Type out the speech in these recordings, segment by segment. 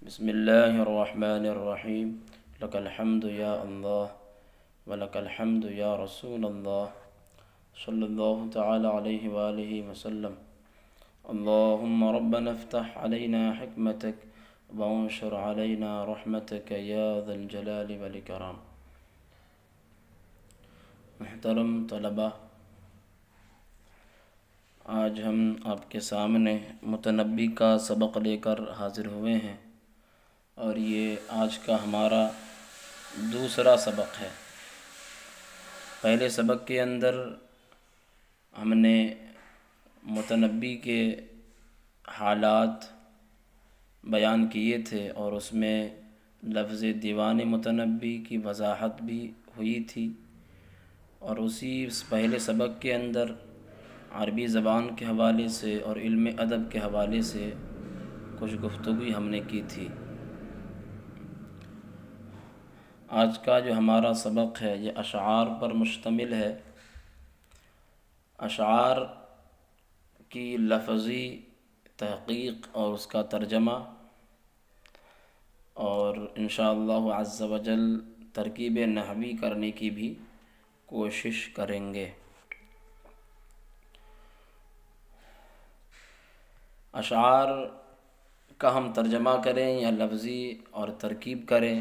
بسم اللہ الرحمن الرحیم لک الحمد یا اللہ ولک الحمد یا رسول اللہ صلی اللہ تعالی علیہ وآلہ وسلم اللہم ربنا افتح علینا حکمتک وانشر علینا رحمتک یا ذا الجلال والاکرام۔ محترم طلبہ، آج ہم آپ کے سامنے متنبی کا سبق لے کر حاضر ہوئے ہیں، اور یہ آج کا ہمارا دوسرا سبق ہے۔ پہلے سبق کے اندر ہم نے متنبی کے حالات بیان کیے تھے، اور اس میں لفظ دیوان متنبی کی وضاحت بھی ہوئی تھی، اور اسی پہلے سبق کے اندر عربی زبان کے حوالے سے اور علم ادب کے حوالے سے کچھ گفتگو ہم نے کی تھی۔ آج کا جو ہمارا سبق ہے یہ اشعار پر مشتمل ہے۔ اشعار کی لفظی تحقیق اور اس کا ترجمہ، اور انشاءاللہ عز و جل ترکیب نحوی کرنے کی بھی کوشش کریں گے۔ اشعار کا ہم ترجمہ کریں یا لفظی اور ترکیب کریں،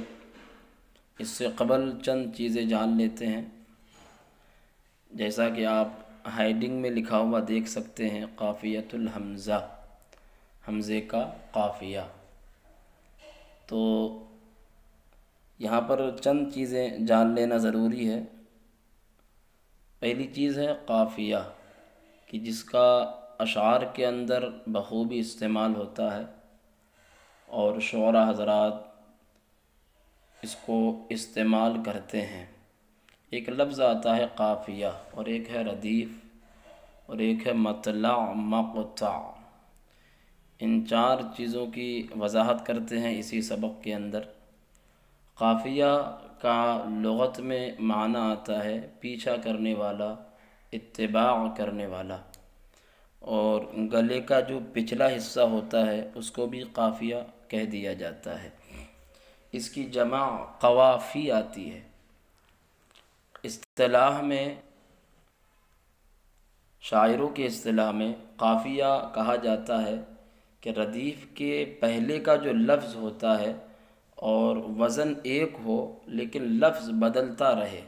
اس سے قبل چند چیزیں جان لیتے ہیں۔ جیسا کہ آپ ہیڈنگ میں لکھا ہوا دیکھ سکتے ہیں، قافیۃ الحمزہ، حمزے کا قافیہ۔ تو یہاں پر چند چیزیں جان لینا ضروری ہے۔ پہلی چیز ہے قافیہ، کہ جس کا اشعار کے اندر بخوبی استعمال ہوتا ہے، اور شعراء حضرات اس کو استعمال کرتے ہیں۔ ایک لفظ آتا ہے قافیہ، اور ایک ہے ردیف، اور ایک ہے مطلع مقطع۔ ان چار چیزوں کی وضاحت کرتے ہیں اسی سبق کے اندر۔ قافیہ کا لغت میں معنی آتا ہے پیچھا کرنے والا، اتباع کرنے والا، اور گلے کا جو پچھلا حصہ ہوتا ہے اس کو بھی قافیہ کہہ دیا جاتا ہے۔ اس کی جمع قوافی آتی ہے۔ اصطلاح میں، شاعروں کے اصطلاح میں قافیہ کہا جاتا ہے کہ ردیف کے پہلے کا جو لفظ ہوتا ہے اور وزن ایک ہو لیکن لفظ بدلتا رہے،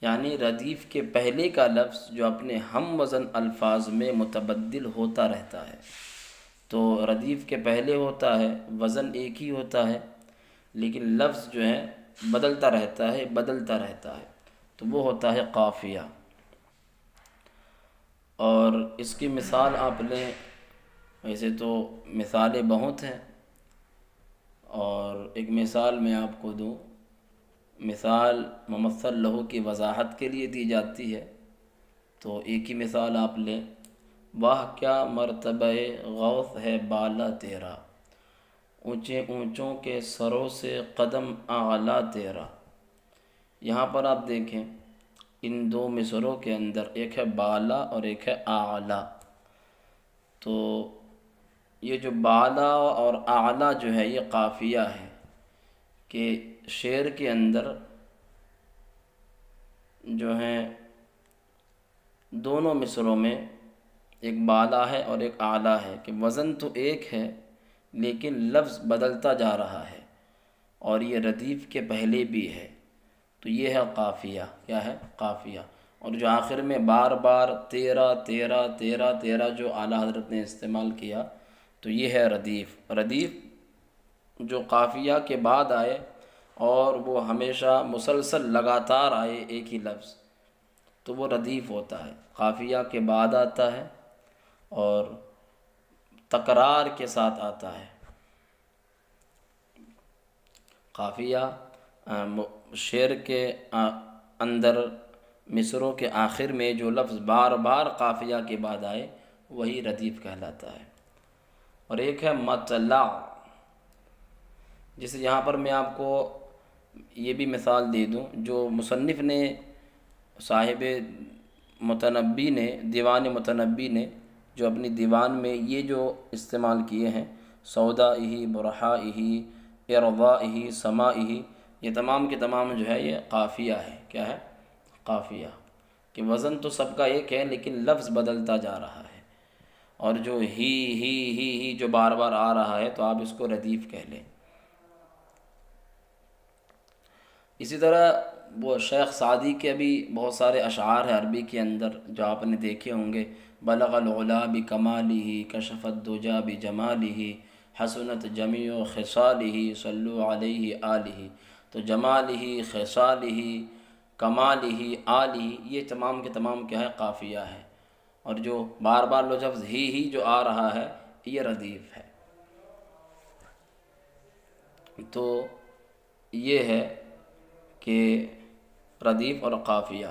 یعنی ردیف کے پہلے کا لفظ جو اپنے ہم وزن الفاظ میں متبدل ہوتا رہتا ہے۔ تو ردیف کے پہلے ہوتا ہے، وزن ایک ہی ہوتا ہے، لیکن لفظ جو ہے بدلتا رہتا ہے، بدلتا رہتا ہے، تو وہ ہوتا ہے قافیہ۔ اور اس کی مثال آپ لیں، ویسے تو مثالیں بہت ہیں، اور ایک مثال میں آپ کو دوں۔ مثال ممثل لہو کی وضاحت کے لیے دی جاتی ہے، تو ایک ہی مثال آپ لیں۔ واہ کیا مرتبہ غوث ہے بالا تیرا، اونچے اونچوں کے سروں سے قدم اعلیٰ تیرا۔ یہاں پر آپ دیکھیں، ان دو مصروں کے اندر ایک ہے بالا اور ایک ہے اعلیٰ۔ تو یہ جو بالا اور اعلیٰ جو ہے یہ قافیہ ہے، کہ شعر کے اندر جو ہیں دونوں مصروں میں ایک بالا ہے اور ایک اعلیٰ ہے، کہ وزن تو ایک ہے لیکن لفظ بدلتا جا رہا ہے، اور یہ ردیف کے پہلے بھی ہے، تو یہ ہے قافیہ۔ کیا ہے؟ قافیہ۔ اور جو آخر میں بار بار تیرا تیرا تیرا تیرا جو اعلیٰ حضرت نے استعمال کیا، تو یہ ہے ردیف۔ ردیف جو قافیہ کے بعد آئے اور وہ ہمیشہ مسلسل لگاتار آئے ایک ہی لفظ، تو وہ ردیف ہوتا ہے۔ قافیہ کے بعد آتا ہے اور تکرار کے ساتھ آتا ہے۔ قافیہ شعر کے اندر مصروں کے آخر میں جو لفظ بار بار قافیہ کے بعد آئے وہی ردیف کہلاتا ہے۔ اور ایک ہے مطلع، جسے یہاں پر میں آپ کو یہ بھی مثال دے دوں، جو مصنف نے، صاحب متنبی نے، دیوان متنبی نے جو اپنی دیوان میں یہ جو استعمال کیے ہیں، سودائہ برحائہ ارضائہ سمائہ، یہ تمام کے تمام جو ہے یہ قافیہ ہے۔ کیا ہے؟ قافیہ، کہ وزن تو سب کا ایک ہے لیکن لفظ بدلتا جا رہا ہے، اور جو ہی جو بار بار آ رہا ہے تو آپ اس کو ردیف کہہ لیں۔ اسی طرح وہ شیخ سعدی کے بھی بہت سارے اشعار ہیں عربی کے اندر جو آپ نے دیکھے ہوں گے، بلغ العلا بکمالہ کشف الدجا بجمالہ حسنت جمیع خصالہ صلوا علیہ آلہ، تو جمالہ، خصالہ، کمالہ، آلہ، یہ تمام کے تمام کیا ہے؟ قافیہ ہے، اور جو بار بار لفظ ہی جو آ رہا ہے یہ ردیف ہے۔ تو یہ ہے کہ ردیف اور قافیہ۔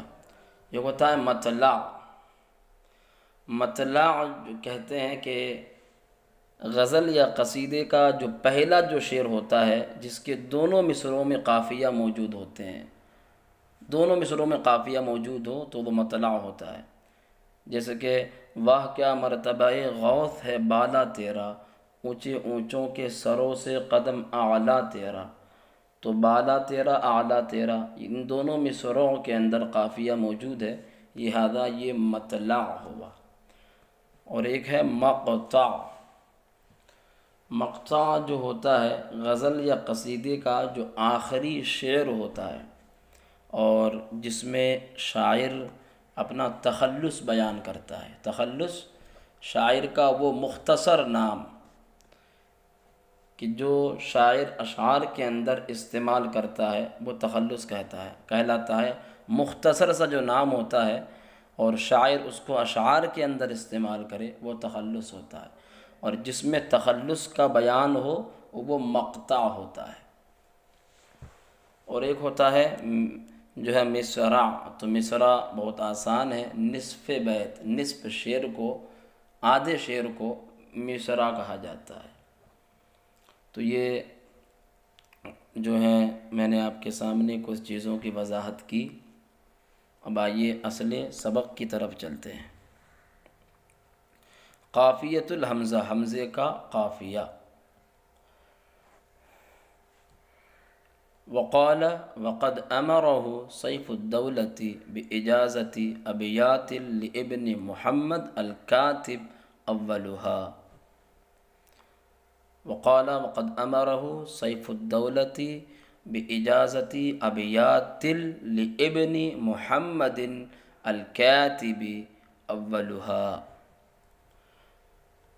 یہ ہوتا ہے مطلع۔ مطلع کہتے ہیں کہ غزل یا قصیدے کا جو پہلا جو شعر ہوتا ہے جس کے دونوں مصرعوں میں قافیہ موجود ہوتے ہیں، دونوں مصرعوں میں قافیہ موجود ہو تو وہ مطلع ہوتا ہے۔ جیسے کہ واہ کیا مرتبہ غوث ہے بالا تیرا، اونچے اونچوں کے سروں سے قدم اعلیٰ تیرا، تو بالا تیرا اعلیٰ تیرا، ان دونوں مصرعوں کے اندر قافیہ موجود ہے، لہذا یہ مطلع ہوا۔ اور ایک ہے مقطع۔ مقطع جو ہوتا ہے غزل یا قصیدے کا جو آخری شعر ہوتا ہے، اور جس میں شاعر اپنا تخلص بیان کرتا ہے۔ تخلص شاعر کا وہ مختصر نام کہ جو شاعر اشعار کے اندر استعمال کرتا ہے وہ تخلص کہلاتا ہے۔ مختصر سا جو نام ہوتا ہے اور شاعر اس کو اشعار کے اندر استعمال کرے وہ تخلص ہوتا ہے، اور جس میں تخلص کا بیان ہو وہ مقطع ہوتا ہے۔ اور ایک ہوتا ہے جو ہے مصرع۔ تو مصرع بہت آسان ہے، نصف بیت، نصف شعر کو، آدھے شعر کو مصرع کہا جاتا ہے۔ تو یہ جو ہے میں نے آپ کے سامنے کچھ چیزوں کی وضاحت کی۔ اب آئیے اصل سبق کی طرف چلتے ہیں۔ قافیۃ الحمزہ، حمزے کا قافیہ۔ وقال وقد امرہ سیف الدولة باجازت ابیات لابن محمد الکاتب اولها۔ وقال وقد امرہ سیف الدولة باجازت ابیات لابن محمد الکاتب اولها،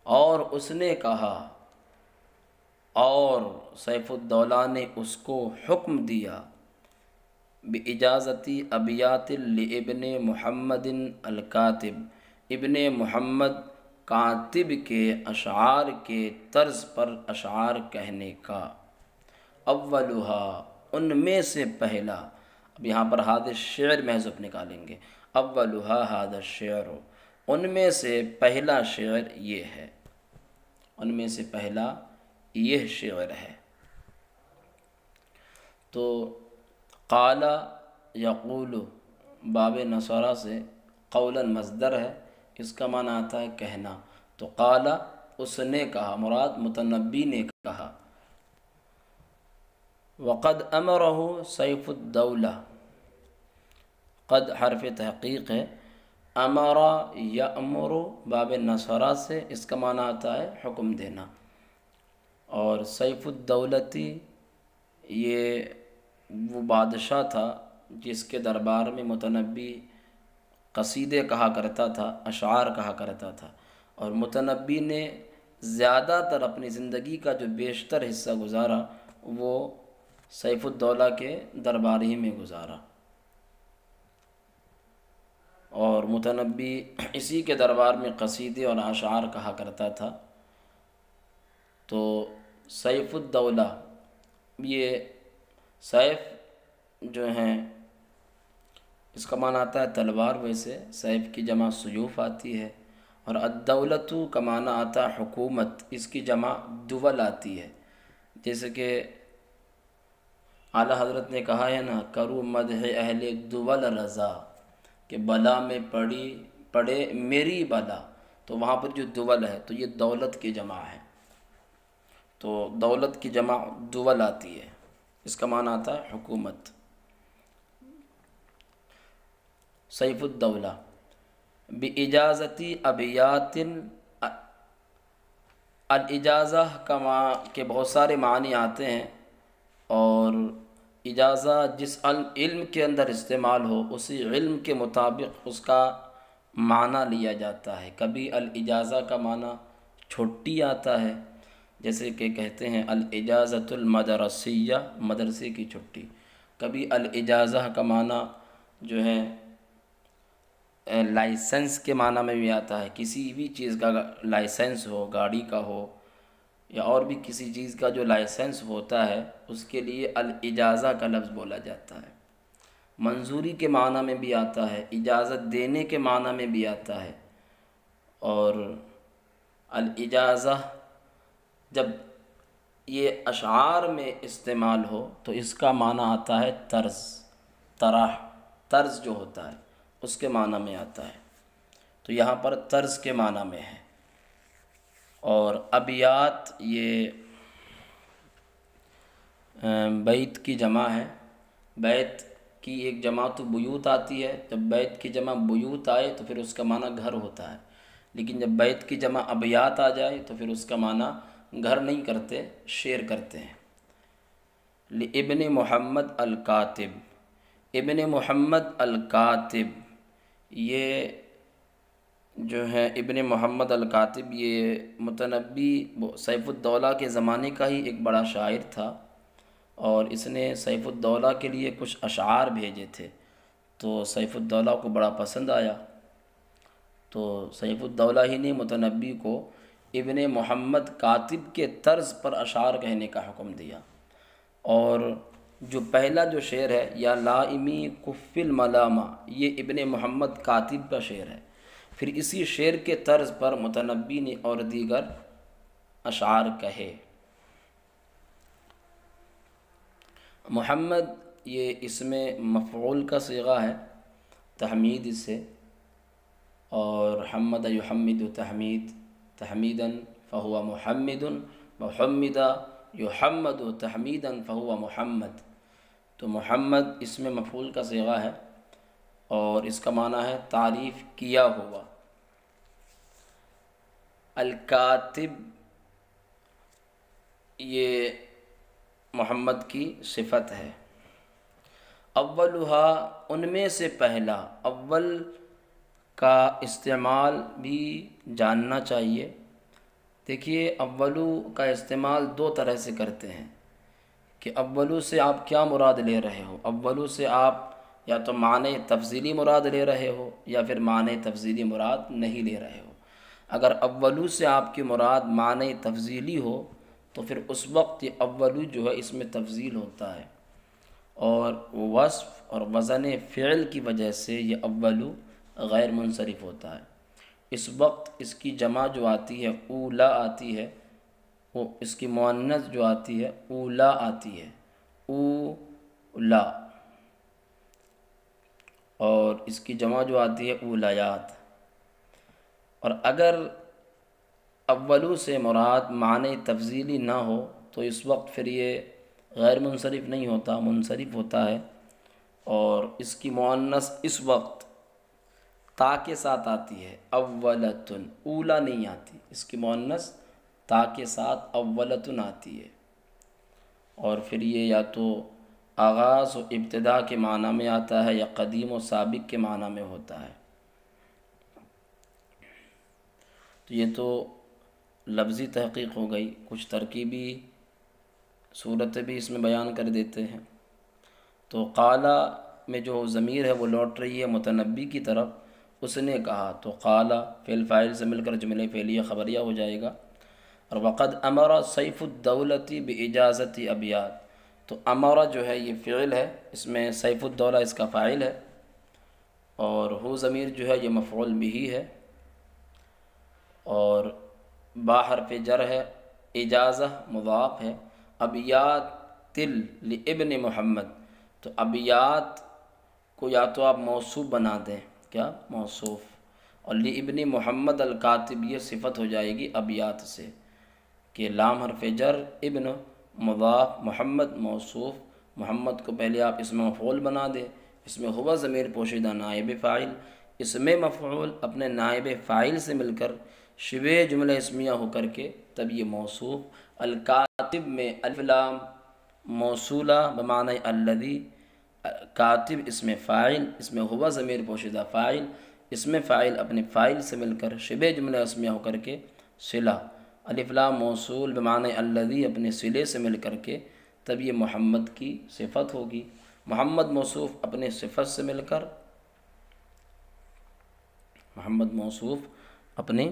اور اس نے کہا، اور سیف الدولہ نے اس کو حکم دیا، باجازت ابیات لابن محمد الکاتب، ابن محمد کاتب کے اشعار کے طرز پر اشعار کہنے کا، اولها، ان میں سے پہلا۔ اب یہاں پر ھذا الشعر محذوف نکالیں گے، اولها ھذا الشعر، ان میں سے پہلا شعر یہ ہے، ان میں سے پہلا یہ شعر ہے۔ تو قال یقول باب نصرہ سے قولا مصدر ہے، اس کا معنی آتا ہے کہنا۔ تو قال اس نے کہا، مراد متنبی نے کہا۔ وقد امرہ سیف الدولہ، قد حرف تحقیق ہے، امر یامر باب نصرہ سے اس کا معنی آتا ہے حکم دینا، اور سیف الدولتی یہ وہ بادشاہ تھا جس کے دربار میں متنبی قصیدے کہا کرتا تھا، اشعار کہا کرتا تھا، اور متنبی نے زیادہ تر اپنی زندگی کا جو بیشتر حصہ گزارا وہ سیف الدولہ کے دربار ہی میں گزارا، اور متنبی اسی کے دربار میں قصیدے اور اشعار کہا کرتا تھا۔ تو سیف الدولہ، یہ سیف جو ہیں اس کا معنی آتا ہے تلوار، ویسے سیف کی جمع سیوف آتی ہے، اور الدولۃ کا معنی آتا ہے حکومت، اس کی جمع دول آتی ہے۔ جیسے کہ اعلیٰ حضرت نے کہا ہے نا، کرو مدح اہل دول رضا، کہ بلا میں پڑے میری بلا، تو وہاں پر جو دول ہے تو یہ دولت کی جمع ہے۔ تو دولت کی جمع دول آتی ہے، اس کا معنی آتا ہے حکومت۔ سیف الدولہ بِإِجَازَةِ ابیات، الاجازہ کے بہت سارے معنی آتے ہیں، اور اجازہ جس علم کے اندر استعمال ہو اسی علم کے مطابق اس کا معنی لیا جاتا ہے۔ کبھی الاجازہ کا معنی چھٹی آتا ہے، جیسے کہ کہتے ہیں الاجازۃ المدرسیہ، مدرسے کی چھٹی۔ کبھی الاجازہ کا معنی جو ہے لائسنس کے معنی میں بھی آتا ہے، کسی بھی چیز کا لائسنس ہو، گاڑی کا ہو یا اور بھی کسی چیز کا جو لائسنس ہوتا ہے اس کے لیے الاجازہ کا لفظ بولا جاتا ہے۔ منظوری کے معنی میں بھی آتا ہے، اجازت دینے کے معنی میں بھی آتا ہے۔ اور الاجازہ جب یہ اشعار میں استعمال ہو تو اس کا معنی آتا ہے طرز، طرح، طرز جو ہوتا ہے اس کے معنی میں آتا ہے، تو یہاں پر طرز کے معنی میں ہے۔ اور ابیات یہ بیت کی جمع ہے۔ بیت کی ایک جمع تو بیوت آتی ہے، جب بیت کی جمع بیوت آئے تو پھر اس کا معنی گھر ہوتا ہے، لیکن جب بیت کی جمع ابیات آ جائے تو پھر اس کا معنی گھر نہیں کرتے، شعر کرتے ہیں۔ لابن محمد الکاتب، ابن محمد الکاتب یہ جو ہے ابن محمد الکاتب یہ متنبی سیف الدولہ کے زمانے کا ہی ایک بڑا شاعر تھا، اور اس نے سیف الدولہ کے لیے کچھ اشعار بھیجے تھے، تو سیف الدولہ کو بڑا پسند آیا، تو سیف الدولہ ہی نے متنبی کو ابن محمد کاتب کے طرز پر اشعار کہنے کا حکم دیا۔ اور جو پہلا جو شعر ہے یا لائمی کف الملامہ، یہ ابن محمد کاتب کا شعر ہے۔ پھر اسی شعر کے طرز پر متنبی نے اور دیگر اشعار کہے۔ محمد یہ اسم مفعول کا صیغہ ہے تحمید سے، اور حمد یحمد تحمید، تحمیدا فہو محمد، محمد یحمد تحمیدا فہو محمد، تو محمد اسم مفعول کا صیغہ ہے اور اس کا معنی ہے تعریف کیا ہوا۔ الکاتب یہ محمد کی صفت ہے۔ اولھا ان میں سے پہلا، اول کا استعمال بھی جاننا چاہیے۔ دیکھیے اولو کا استعمال دو طرح سے کرتے ہیں کہ اولو سے آپ کیا مراد لے رہے ہو۔ اولو سے آپ یا تو معنی تفضیلی مراد لے رہے ہو یا پھر معنی تفضیلی مراد نہیں لے رہے ہو۔ اگر اولو سے آپ کی مراد معنی تفضیلی ہو تو پھر اس وقت یہ اولو جو ہے اس میں تفضیل ہوتا ہے، اور وصف اور وزن فعل کی وجہ سے یہ اولو غیر منصرف ہوتا ہے۔ اس وقت اس کی جمع جو آتی ہے اولا آتی ہے، وہ اس کی مؤنث جو آتی ہے اولا آتی ہے، اولا، اور اس کی جمع جو آتی ہے اولیات۔ اور اگر اولو سے مراد معنی تفضیلی نہ ہو تو اس وقت پھر یہ غیر منصرف نہیں ہوتا، منصرف ہوتا ہے، اور اس کی مؤنث اس وقت تا کے ساتھ آتی ہے، اولتن، اولا نہیں آتی، اس کی مؤنث تا کے ساتھ اولتن آتی ہے، اور پھر یہ یا تو آغاز و ابتدا کے معنی میں آتا ہے یا قدیم و سابق کے معنی میں ہوتا ہے۔ تو یہ تو لفظی تحقیق ہو گئی، کچھ ترکیبی صورتیں بھی اس میں بیان کر دیتے ہیں۔ تو قالا میں جو ضمیر ہے وہ لوٹ رہی ہے متنبی کی طرف، اس نے کہا، تو قالا فعل فاعل سے مل کر جملہ فعلیہ خبریہ ہو جائے گا۔ اور وقد امر سیف الدولۃ باجازۃ ابیات، تو امر جو ہے یہ فعل ہے، اس میں سیف الدولہ اس کا فاعل ہے، اور ہو ضمیر جو ہے یہ مفعول بہ ہے، اور با حرف جر ہے، اجازہ مضاف ہے، ابیات لابن محمد، تو ابیات کو یا تو آپ موصوف بنا دیں، کیا موصوف، اور لابن محمد الکاتب یہ صفت ہو جائے گی ابیات سے، کہ لام حرف جر، ابن مضاف، محمد موصوف، محمد کو پہلے آپ اسم مفعول بنا دیں، اس میں ہوا ضمیر پوشیدہ نائب فاعل، اسم مفعول اپنے نائب فاعل سے مل کر شبہ جملہ اسمیہ ہو کر کے تب یہ موصوف۔ الکاتب میں الف لام موصولہ بمعنی الذی، کاتب اسم فاعل، اس میں ہوا ضمیر پوشیدہ فاعل، اسم فاعل اپنے فاعل سے مل کر شبہ جملہ اسمیہ ہو کر کے صلہ، الف لام موصول بمعنی الذی اپنے صلے سے مل کر کے تب یہ محمد کی صفت ہوگی۔ محمد موصوف اپنے صفت سے مل کر، محمد موصوف اپنے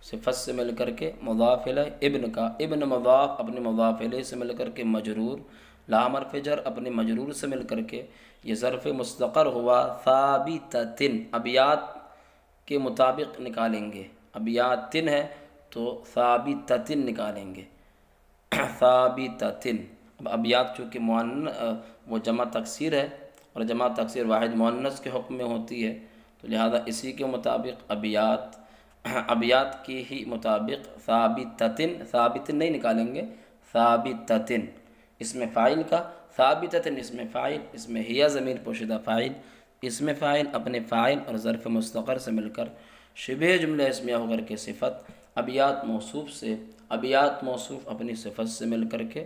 صفت سے مل کر کے مضاف الیہ، ابن کا ابن مضاف اپنے مضاف الیہ سے مل کر کے مجرور، لام حرف جر اپنے مجرور سے مل کر کے یہ ظرف مستقر ہوا ثابتتن، ابیات کے مطابق نکالیں گے، ابیاتن ہے تو ثابتتن نکالیں گے، ثابتتن۔ اب ابیات چونکہ وہ جمع تکسیر ہے اور جمع تکسیر واحد مؤنث کے حکم میں ہوتی ہے، تو لہذا اسی کے مطابق ابیات کی ہی مطابق ثابتتن، ثابتن نہیں نکالیں گے، ثابتتن اسم فاعل کا، ثابتتن اسم فاعل، اس میں ہیا ضمیر پوشیدہ فاعل، اسم فاعل اپنے فاعل اور ظرف مستقر سے مل کر شبہ جملہ اسمیہ ہو کر کے صفت، ابیات موصوف سے، ابیات موصوف اپنی صفت سے مل کر کے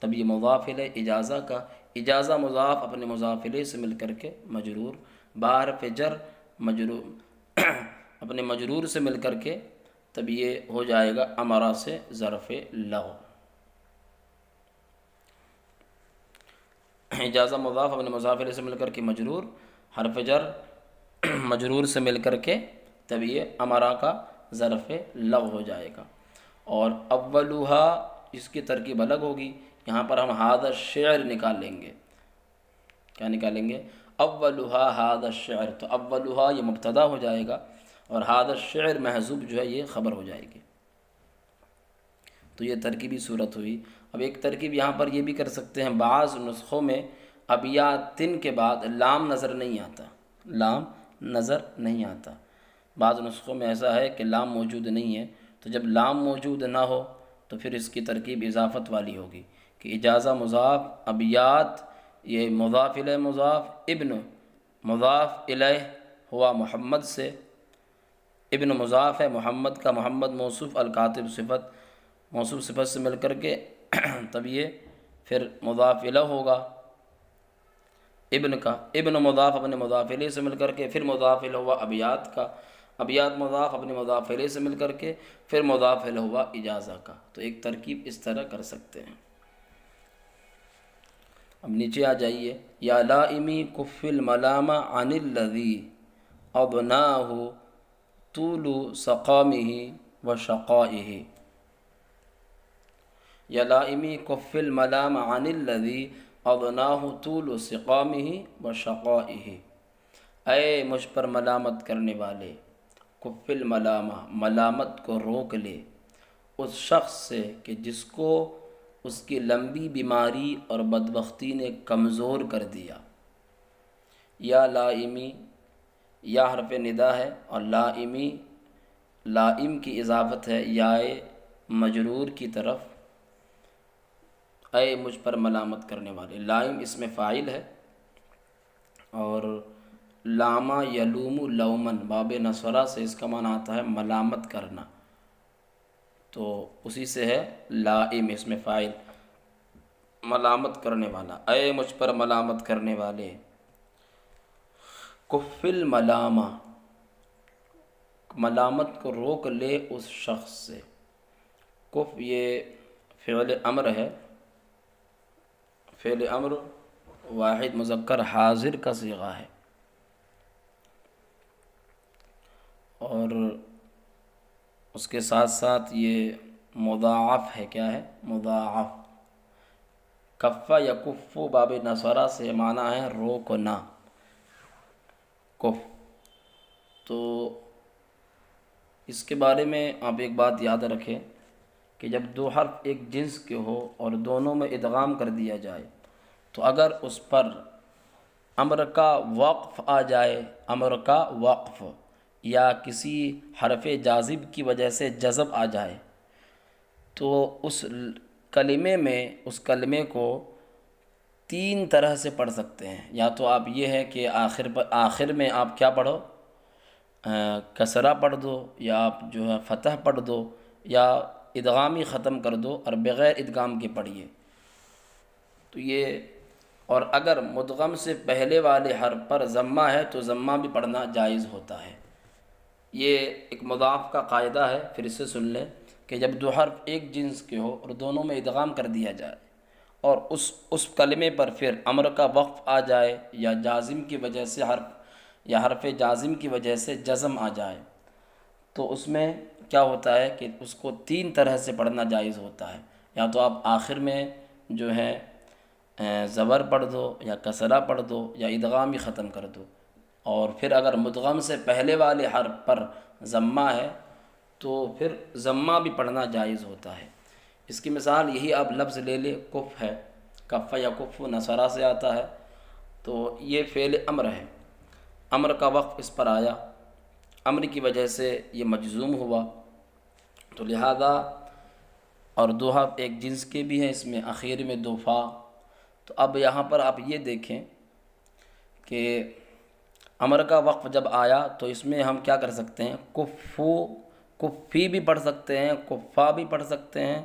تب یہ مضاف الیہ، اجازہ کا اجازہ مضاف اپنے مضاف الیہ سے مل کر کے مجرور، بحرف جر مجرور اپنے مجرور سے مل کر کے تب یہ ہو جائے گا امرا سے ظرف لغو، اجازہ مضاف اپنے مضاف الیہ سے مل کر کے مجرور، حرف جر مجرور سے مل کر کے تب یہ امرا کا ظرف لغو ہو جائے گا۔ اور اولھا اس کی ترکیب الگ ہوگی، یہاں پر ہم ھذا الشعر نکال لیں گے، کیا نکالیں گے؟ اولھا ھذا الشعر، تو اولھا یہ مبتدا ہو جائے گا اور ھذا الشعر محذوف جو ہے یہ خبر ہو جائے گی، تو یہ ترکیبی صورت ہوئی۔ اب ایک ترکیب یہاں پر یہ بھی کر سکتے ہیں، بعض نسخوں میں ابیاتن کے بعد لام نظر نہیں آتا، لام نظر نہیں آتا، بعض نسخوں میں ایسا ہے کہ لام موجود نہیں ہے، تو جب لام موجود نہ ہو تو پھر اس کی ترکیب اضافت والی ہوگی کہ اجازہ مضاف، ابیات یہ مضاف الیہ مضاف، ابن مضاف الیہ ہوا محمد سے، ابن مضاف ہے محمد کا، محمد موصوف، الکاتب صفت، موصوف صفت سے مل کر کے تب یہ پھر مضاف الیہ ہوگا، ابن کا ابن مضاف اپنے مضاف الیہ سے مل کر کے پھر مضاف الیہ ہوا ابیات کا، ابیات مضاف اپنے مضاف الیہ سے مل کر کے پھر مضاف الیہ ہوا اجازہ کا، تو ایک ترکیب اس طرح کر سکتے ہیں۔ اب نیچے آ جائیے، یا لائمی کف الملام عن الذی ابناہ طول سقامہ و شقائہ، یا لائمی کف الملام عن الذی ابناہ طول سقامہ و شقائہ، اے مجھ پر ملامت کرنے والے، کف الملامہ ملامت کو روک لے اس شخص سے کہ جس کو اس کی لمبی بیماری اور بدبختی نے کمزور کر دیا۔ یا لائمی، یا حرف ندا ہے اور لائمی لائم کی اضافت ہے یائے مجرور کی طرف، اے مجھ پر ملامت کرنے والے، لائم اس میں فاعل ہے اور لاما یلوم لومن باب نصرہ سے اس کا معنی آتا ہے ملامت کرنا، تو اسی سے ہے لائم اس میں فاعل ملامت کرنے والا، اے مجھ پر ملامت کرنے والے، کف الملامہ ملامت کو روک لے اس شخص سے، کف یہ فعل امر ہے، فعل امر واحد مذکر حاضر کا صیغہ ہے، اور اس کے ساتھ ساتھ یہ مضاعف ہے، کیا ہے؟ مضاعف، کفہ یا کفو باب نصرہ سے معنی ہے روکنا، کف، تو اس کے بارے میں آپ ایک بات یاد رکھیں کہ جب دو حرف ایک جنس کے ہو اور دونوں میں ادغام کر دیا جائے تو اگر اس پر امر کا وقف آ جائے، امر کا وقف یا کسی حرف جازب کی وجہ سے جزب آ جائے تو اس کلمے میں اس کلمے کو 3 طرح سے پڑھ سکتے ہیں. یا تو آپ یہ ہے کہ آخر میں آپ کیا پڑھو، کسرہ پڑھ دو، یا آپ جو ہے فتح پڑھ دو، یا ادغامی ختم کر دو اور بغیر ادغام کے پڑھیے. تو یہ، اور اگر مدغم سے پہلے والے حرف پر ضمہ ہے تو ضمہ بھی پڑھنا جائز ہوتا ہے. یہ ایک مضاف کا قاعدہ ہے، پھر اسے سن لیں کہ جب 2 حرف ایک جنس کے ہو اور دونوں میں ادغام کر دیا جائے اور اس کلمے پر پھر امر کا وقف آ جائے یا جازم کی وجہ سے حرف جازم کی وجہ سے جزم آ جائے، تو اس میں کیا ہوتا ہے کہ اس کو 3 طرح سے پڑھنا جائز ہوتا ہے. یا تو آپ آخر میں جو ہے زبر پڑھ دو، یا کسرہ پڑھ دو، یا ادغام ہی ختم کر دو. اور پھر اگر مدغم سے پہلے والے حرف پر ضمہ ہے تو پھر ضمہ بھی پڑھنا جائز ہوتا ہے. اس کی مثال یہی آپ لفظ لے لیں، کف ہے، کف یا کف نصرہ سے آتا ہے، تو یہ فعل امر ہے، امر کا وقف اس پر آیا، امر کی وجہ سے یہ مجزوم ہوا، تو لہذا اور 2 حرف ایک جنس کے بھی ہیں، اس میں اخیر میں 2 فا. تو اب یہاں پر آپ یہ دیکھیں کہ امر کا وقف جب آیا تو اس میں ہم کیا کر سکتے ہیں، کفو، کفی بھی پڑھ سکتے ہیں، کفا بھی پڑھ سکتے ہیں،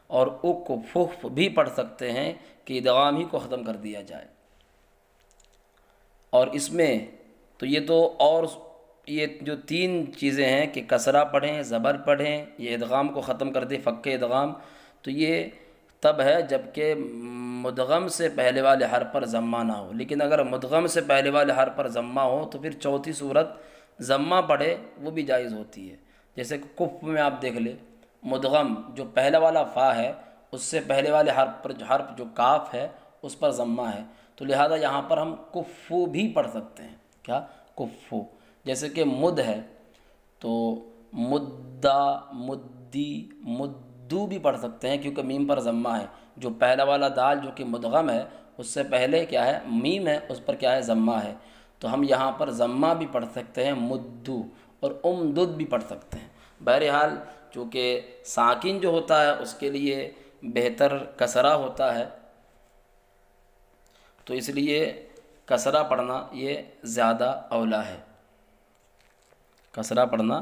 اور اکفف بھی پڑھ سکتے ہیں کہ ادغام ہی کو ختم کر دیا جائے. اور اس میں تو یہ جو 3 چیزیں ہیں کہ کسرہ پڑھیں، زبر پڑھیں، یہ ادغام کو ختم کر دے، فک ادغام، تو یہ تب ہے جب کہ مدغم سے پہلے والے حرف پر ضمہ نہ ہو. لیکن اگر مدغم سے پہلے والے حرف پر ضمہ ہو تو پھر چوتھی صورت ضمہ پڑھے وہ بھی جائز ہوتی ہے. جیسے کہ کف میں آپ دیکھ لیں، مدغم جو پہلا والا فا ہے اس سے پہلے والے حرف جو کاف ہے اس پر ضمہ ہے، تو لہذا یہاں پر ہم کفو بھی پڑھ سکتے ہیں. کیا؟ کفو. جیسے کہ مد ہے تو مدہ، مدی، مدو بھی پڑھ سکتے ہیں کیونکہ میم پر ضمہ ہے. جو پہلا والا دال جو کہ مدغم ہے اس سے پہلے کیا ہے، میم ہے، اس پر کیا ہے، ضمہ ہے، تو ہم یہاں پر ضمہ بھی پڑھ سکتے ہیں، مدو، اور امدد بھی پڑھ سکتے ہیں. بہرحال چونکہ ساکن جو ہوتا ہے اس کے لیے بہتر کسرہ ہوتا ہے، تو اس لیے کسرہ پڑھنا یہ زیادہ اولا ہے، کسرہ پڑھنا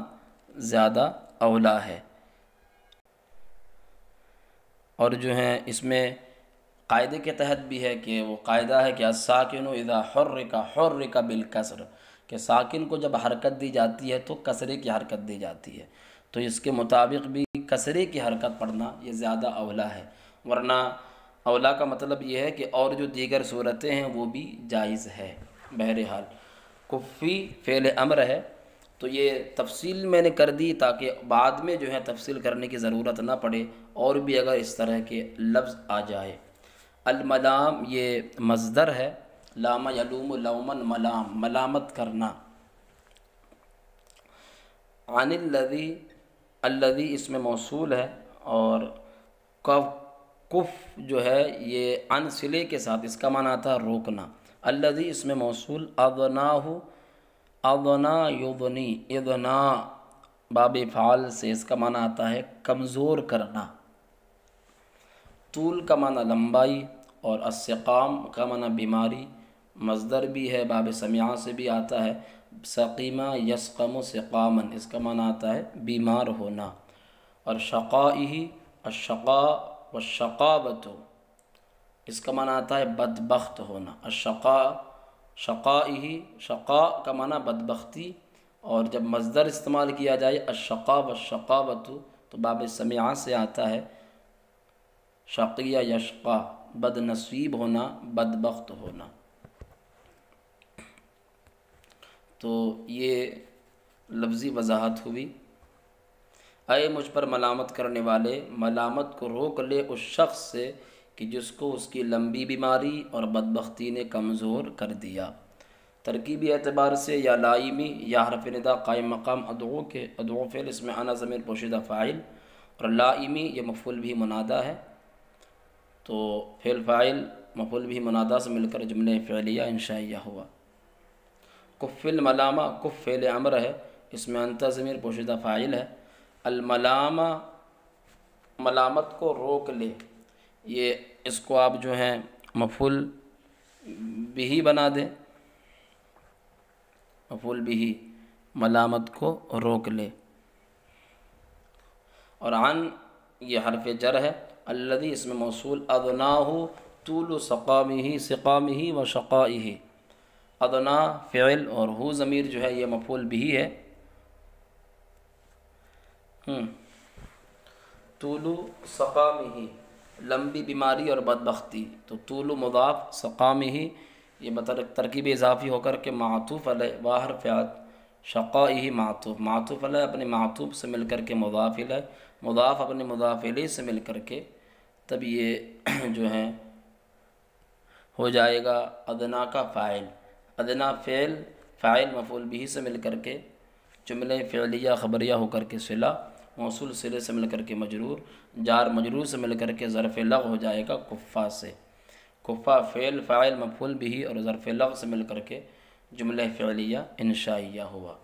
زیادہ اولا ہے. اور جو ہے اس میں قاعدے کے تحت بھی ہے کہ وہ قاعدہ ہے کہ الساکن اذا حرک بالکسر، کہ ساکن کو جب حرکت دی جاتی ہے تو کسرے کی حرکت دی جاتی ہے، تو اس کے مطابق بھی کسرے کی حرکت پڑھنا یہ زیادہ اولا ہے. ورنہ اولا کا مطلب یہ ہے کہ اور جو دیگر صورتیں ہیں وہ بھی جائز ہے. بہرحال کفی فعل امر ہے، تو یہ تفصیل میں نے کر دی تاکہ بعد میں جو ہے تفصیل کرنے کی ضرورت نہ پڑے، اور بھی اگر اس طرح کے لفظ آ جائے. الملام یہ مصدر ہے، لام یلوم لومن ملام، ملامت کرنا. عن الذی اس میں موصول ہے، اور کف جو ہے یہ عن صلے کے ساتھ، اس کا معنی آتا ہے روکنا. الذی اس میں موصول، اضناہ، اضنا یضنی، اضنا باب فعال سے اس کا معنی آتا ہے کمزور کرنا. طول کا معنی لمبائی، اور السقام کا معنی بیماری، مصدر بھی ہے، باب سمعہ سے بھی آتا ہے، سقیمہ یسقم سقامًا، اس کا معنی آتا ہے بیمار ہونا. اور شقائہ، الشقاء والشقاوۃ، اس کا معنی آتا ہے بدبخت ہونا. الشقاء، شقائہ، شقاء کا معنی بدبختی، اور جب مصدر استعمال کیا جائے الشقاء والشقاوۃ تو باب سمعہ سے آتا ہے شقیہ یشقا، بد نصیب ہونا، بدبخت ہونا. تو یہ لفظی وضاحت ہوئی. اے مجھ پر ملامت کرنے والے، ملامت کو روک لے اس شخص سے کہ جس کو اس کی لمبی بیماری اور بدبختی نے کمزور کر دیا. ترکیبی اعتبار سے یا لائمی یا حرف ندا قائم مقام ادعو کے ادعو فعل، اس میں انا ضمیر پوشیدہ فاعل، اور لائمی یہ مفعول بھی منادہ ہے، تو فعل فاعل مفعول بھی منادہ سے مل کر جملہ فعلیہ انشائیہ ہوا. کف الملامہ، کف فعل امر ہے، اس میں انت ضمیر پوشیدہ فاعل ہے. الملامہ ملامت کو روک لے، یہ اس کو آپ جو ہیں مفعول بھی بنا دیں، مفعول بھی، ملامت کو روک لے۔ اور عن یہ حرف جر ہے، الذی اسم موصول، ادناہ طول سقامہ و شقائہ، ادنا فعل اور ہو ضمیر جو ہے یہ مفعول بھی ہے۔ طول سقامہ لمبی بیماری اور بدبختی، تو طول مضاف، سقامہ یہ مطلب ترکیب اضافی ہو کر کے معطوف علیہ، واہ حرف عطف، شقائہ معطوف، معطوف علیہ اپنے معطوف سے مل کر کے مضاف الیہ، مضاف اپنے مضاف الیہ سے مل کر کے تب یہ جو ہے ہو جائے گا ادنا کا فاعل، ادنا فاعل مفعول بھی سے مل کر کے جملہ فعلیہ خبریہ ہو کر کے صلہ، موصول صلے سے مل کر کے مجرور، جار مجرور سے مل کر کے ظرف لغو ہو جائے گا کفا سے، کفا فعل فاعل مفعول بھی اور ظرف لغو سے مل کر کے جملہ فعلیہ انشائیہ ہوا۔